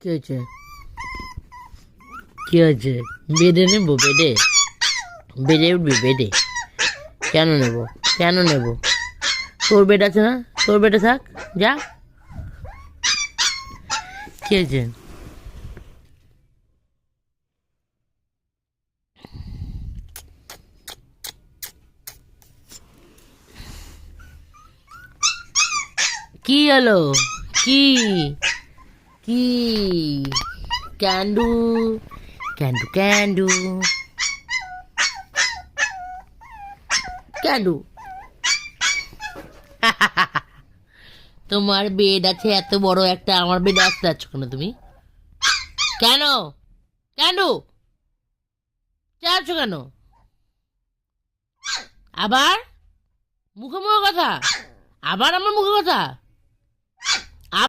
কি হয়েছে? কি হয়েছে? বেডে নেবো? বেডে বেডে উঠবি? বেডে কেন নেব? কেন নেব? তোর বেড আছে না? তোর বেডে থাক, যা। কি হয়েছে? কি হলো? কি? কি? ক্যান্ডু, ক্যান্ডু, ক্যান্ডু, ক্যান্ডু। তোমার বেড আছে এত বড় একটা, আমার বেডে আসতে যাচ্ছ কেন তুমি? কেন? ক্যান্ডু, যাচ্ছ কেন? আবার মুখে মুখে কথা? আবার আমার মুখে কথা?